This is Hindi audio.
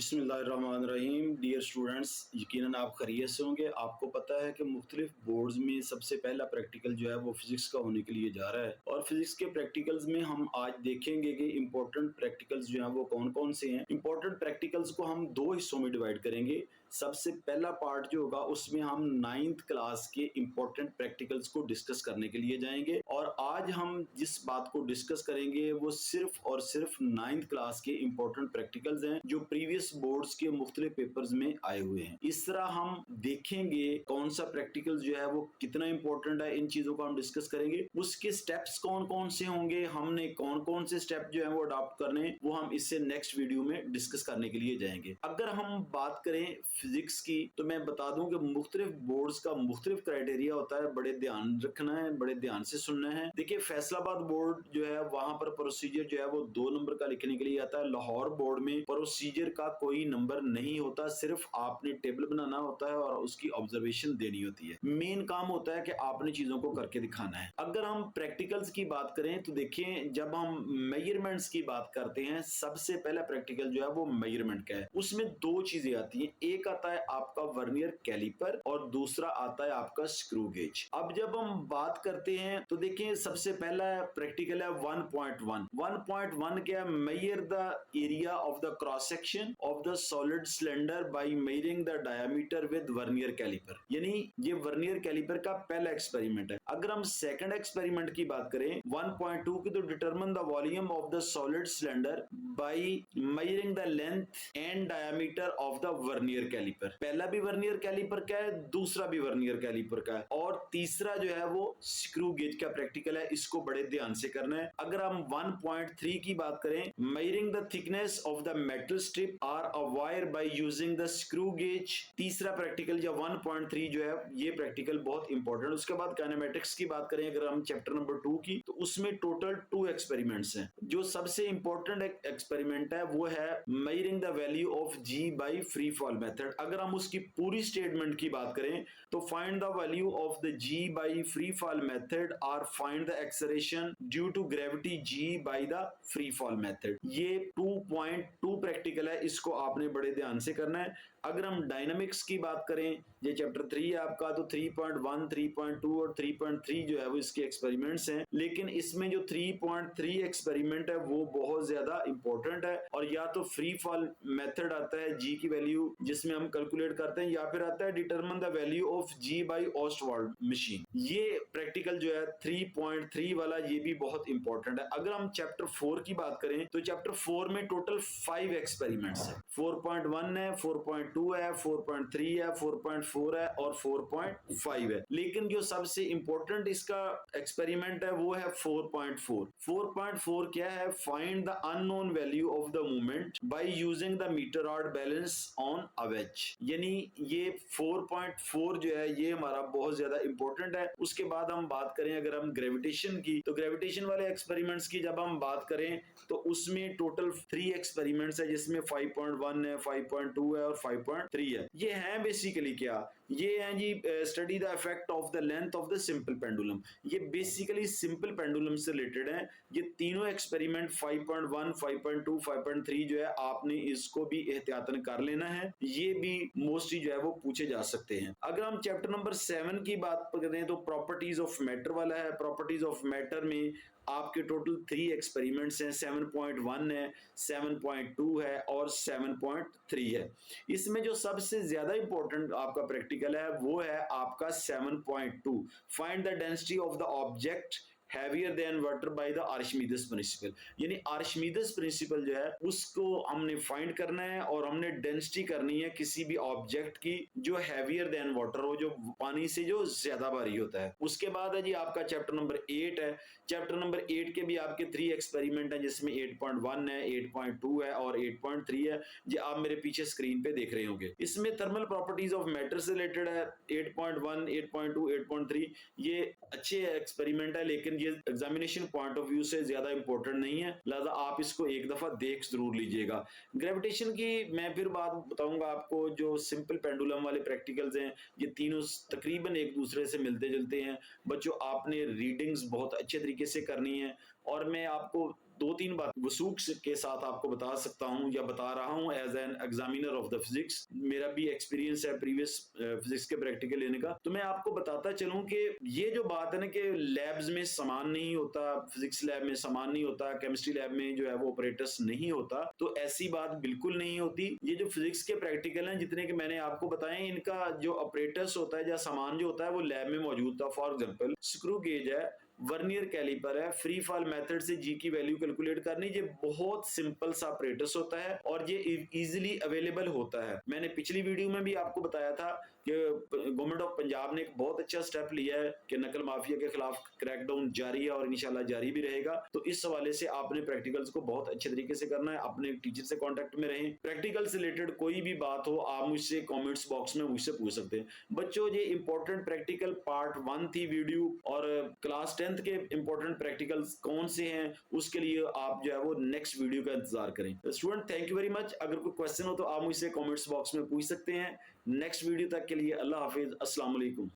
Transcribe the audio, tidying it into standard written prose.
बिस्मिल्लाहिर्रहमानिर्रहीम। डियर स्टूडेंट्स, यकीनन आप खैरियत से होंगे। आपको पता है कि मुख्तलिफ बोर्ड्स में सबसे पहला प्रैक्टिकल जो है वो फिजिक्स का होने के लिए जा रहा है, और फिजिक्स के प्रैक्टिकल्स में हम आज देखेंगे कि इम्पोर्टेंट प्रैक्टिकल्स जो हैं वो कौन कौन से हैं। इम्पोर्टेंट प्रैक्टिकल्स को हम दो हिस्सों में डिवाइड करेंगे। सबसे पहला पार्ट जो होगा उसमें हम 9th क्लास के इम्पोर्टेंट प्रैक्टिकल्स को डिस्कस करने के लिए जाएंगे, और आज हम जिस बात को डिस्कस करेंगे वो सिर्फ और सिर्फ 9th क्लास के इम्पोर्टेंट प्रैक्टिकल्स हैं जो प्रीवियस बोर्ड्स के मुख्तलिफ पेपर्स में आए हुए हैं। इस तरह हम देखेंगे कौन सा प्रैक्टिकल जो है वो कितना इंपॉर्टेंट है, इन चीजों को हम डिस्कस करेंगे। उसके स्टेप्स कौन कौन से होंगे, हमने कौन कौन से स्टेप जो है वो अडॉप्ट करने, वो हम इससे नेक्स्ट वीडियो में डिस्कस करने के लिए जाएंगे। अगर हम बात करें फिजिक्स की, तो मैं बता दूं कि मुख्तलिफ बोर्ड्स का मुख्तलिफ क्राइटेरिया होता है, बड़े ध्यान रखना है, बड़े ध्यान से सुनना है। देखिए, फैसलाबाद बोर्ड जो है वहां पर प्रोसीजर जो है वो 2 नंबर का लिखने के लिए आता है। लाहौर बोर्ड में प्रोसीजर का कोई नंबर नहीं होता, सिर्फ आपने टेबल बनाना होता है और उसकी ऑब्जर्वेशन देनी होती है। मेन काम होता है कि आपने चीजों को करके दिखाना है। अगर हम प्रैक्टिकल्स की बात करें तो देखिए, जब हम मेजरमेंट्स की बात करते हैं, सबसे पहला प्रैक्टिकल जो है वो मेजरमेंट का है। उसमें 2 चीजें आती हैं, एक आता है आपका वर्नियर कैलिपर और दूसरा आता है आपका स्क्रू गेज। अब जब हम बात करते हैं तो देखिए, सबसे पहला प्रैक्टिकल है 1.1। 1.1 क्या है? Measure the area of the cross section of the solid cylinder by measuring the diameter with vernier caliper. यानी ये वर्नियर कैलिपर का पहला एक्सपेरिमेंट है। अगर हम सेकंड एक्सपेरिमेंट की बात करें 1.2 की, तो determine the volume of the solid cylinder by measuring the length and diameter of the vernier caliper. पहला भी वर्नियर कैलिपर का है, दूसरा भी वर्नियर कैलिपर का है, और तीसरा जो है वो स्क्रू गेज का प्रैक्टिकल है। इसको बड़े ध्यान से करना है। अगर हम 1.3 की बात करें, measuring the thickness of the metal strip or a wire by using the screw gauge. तीसरा प्रैक्टिकल या 1.3 जो है ये प्रैक्टिकल बहुत इंपॉर्टेंट। उसके बाद काइनेमेटिक्स की बात करें, अगर हम चैप्टर नंबर 2 की, तो उसमें टोटल 2 एक्सपेरिमेंट्स हैं। जो सबसे इंपॉर्टेंट एक्सपेरिमेंट है वो है measuring the value of G by free fall method. अगर हम उसकी पूरी स्टेटमेंट की बात करें तो find the value of the G by free fall method और find the acceleration due to gravity G by the free fall method. ये 2.2 प्रैक्टिकल है, इसको आपने बड़े ध्यान से करना है। अगर हम डायनामिक्स की बात करें, ये चैप्टर 3 है आपका, तो 3.1, 3.2 और 3.3 जो है वो इसके एक्सपेरिमेंट्स हैं। लेकिन इसमें जो 3.3 एक्सपेरिमेंट है वो बहुत ज्यादा इंपॉर्टेंट है, और या तो फ्री फॉल मेथड आता है जी की वैल्यू जिसमें हम कैलकुलेट करते हैं, या फिर आता है determine the value of G by Ostwald machine. ये प्रैक्टिकल जो है 3.3 वाला, ये भी बहुत इंपॉर्टेंट है। अगर हम चैप्टर 4 की बात करें तो चैप्टर 4 में टोटल 5 एक्सपेरिमेंट्स है। 4.1 है, 4.2 है, 4.3 है, 4.4 है और 4.5 है। लेकिन जो सबसे इंपॉर्टेंट इसका एक्सपेरिमेंट है वो है 4.4। 4.4 क्या है? Find the unknown value of the moment by using the metre rod balance on a wedge. यानी ये 4.4 जो है ये हमारा बहुत ज्यादा इंपॉर्टेंट है। उसके बाद हम बात करें अगर हम ग्रेविटेशन की, तो ग्रेविटेशन वाले एक्सपेरिमेंट्स की जब हम बात करें तो उसमें टोटल 3 एक्सपेरिमेंट्स है, जिसमें 5.1 है, 5.2 है और 5.3 है। ये है बेसिकली क्या? ये है जी study the effect of the length of the simple pendulum. ये बेसिकली सिंपल पेंडुलम से रिलेटेड है। ये तीनों एक्सपेरिमेंट 5.1, 5.2, 5.3 जो है आपने इसको भी एहतियातन कर लेना है। ये भी मोस्टली जो है वो पूछे जा सकते हैं। अगर हम चैप्टर नंबर 7 की बात करें तो प्रॉपर्टीज ऑफ मैटर वाला है। प्रॉपर्टीज ऑफ मैटर में आपके टोटल 3 एक्सपेरिमेंट्स हैं। 7.1 है, 7.2 है और 7.3 है। इसमें जो सबसे ज्यादा इंपॉर्टेंट आपका प्रैक्टिकल है वो है आपका 7.2। Find the density of the object heavier than water by the Archimedes principle. यानी आर्शिमीदेस प्रिंसिपल जो है उसको हमने फाइंड करना है, और हमने डेंसिटी करनी है किसी भी ऑब्जेक्ट की जो हैवियर देन वाटर हो, जो पानी से जो ज्यादा भारी होता है। उसके बाद है जी आपका चैप्टर नंबर 8 है। चैप्टर नंबर 8 के भी आपके 3 एक्सपेरिमेंट है, जिसमें 8.1 है, 8.2 है और 8.3 है, जो आप मेरे पीछे स्क्रीन पे देख रहे होंगे। इसमें थर्मल प्रॉपर्टीज ऑफ मैटर से रिलेटेड है 8.1, 8.2, 8.3। ये अच्छे एक्सपेरिमेंट है, लेकिन ये एग्जामिनेशन पॉइंट ऑफ व्यू से ज्यादा इंपॉर्टेंट नहीं है, लिहाजा आप इसको एक दफा देख जरूर लीजिएगा। ग्रेविटेशन की मैं फिर बात बताऊंगा आपको। जो सिंपल पेंडुलम वाले प्रैक्टिकल्स हैं ये तीनों तकरीबन एक दूसरे से मिलते जुलते हैं। बच्चों, आपने रीडिंग्स बहुत अच्छे तरीके से करनी है, और मैं आपको 2-3 बात वसूख के साथ आपको बता सकता हूँ या बता रहा हूँ as an examiner of the physics. मेरा भी एक्सपीरियंस है प्रीवियस फिजिक्स के प्रैक्टिकल लेने का। तो मैं आपको बताता चलूं कि ये जो बात है ना कि लैब्स में सामान नहीं होता, फिजिक्स लैब में सामान नहीं होता, केमिस्ट्री लैब में जो है वो ऑपरेटर्स नहीं होता, तो ऐसी बात बिल्कुल नहीं होती। ये जो फिजिक्स के प्रैक्टिकल हैं जितने कि मैंने आपको बताए, इनका जो ऑपरेटर्स होता है या सामान जो होता है वो लैब में मौजूद था। फॉर एग्जाम्पल स्क्रू गेज है, वर्नियर कैलिपर है, फ्री फॉल मेथड से जी की वैल्यू कैलकुलेट करनी। ये बहुत सिंपल सा ऑपरेटर्स होता है और ये इजीली अवेलेबल होता है। मैंने पिछली वीडियो में भी आपको बताया था कि गवर्नमेंट ऑफ पंजाब ने एक बहुत अच्छा स्टेप लिया है कि नकल माफिया के खिलाफ क्रैकडाउन जारी है और इंशाल्लाह जारी भी रहेगा। तो इस हवाले से आपने प्रैक्टिकल्स को बहुत अच्छे तरीके से करना है, अपने टीचर से कॉन्टेक्ट में रहें। प्रैक्टिकल से रिलेटेड कोई भी बात हो आप मुझसे कॉमेंट्स बॉक्स में मुझसे पूछ सकते हैं। बच्चों, ये इंपॉर्टेंट प्रैक्टिकल पार्ट 1 थी वीडियो, और क्लास 10th के इंपॉर्टेंट प्रैक्टिकल्स कौन से हैं उसके लिए आप जो है वो नेक्स्ट वीडियो का इंतजार करें। Student, thank you very much. अगर कोई क्वेश्चन हो तो आप मुझसे कमेंट्स बॉक्स में पूछ सकते हैं। नेक्स्ट वीडियो तक के लिए अल्लाह हाफिज, अस्सलाम वालेकुम।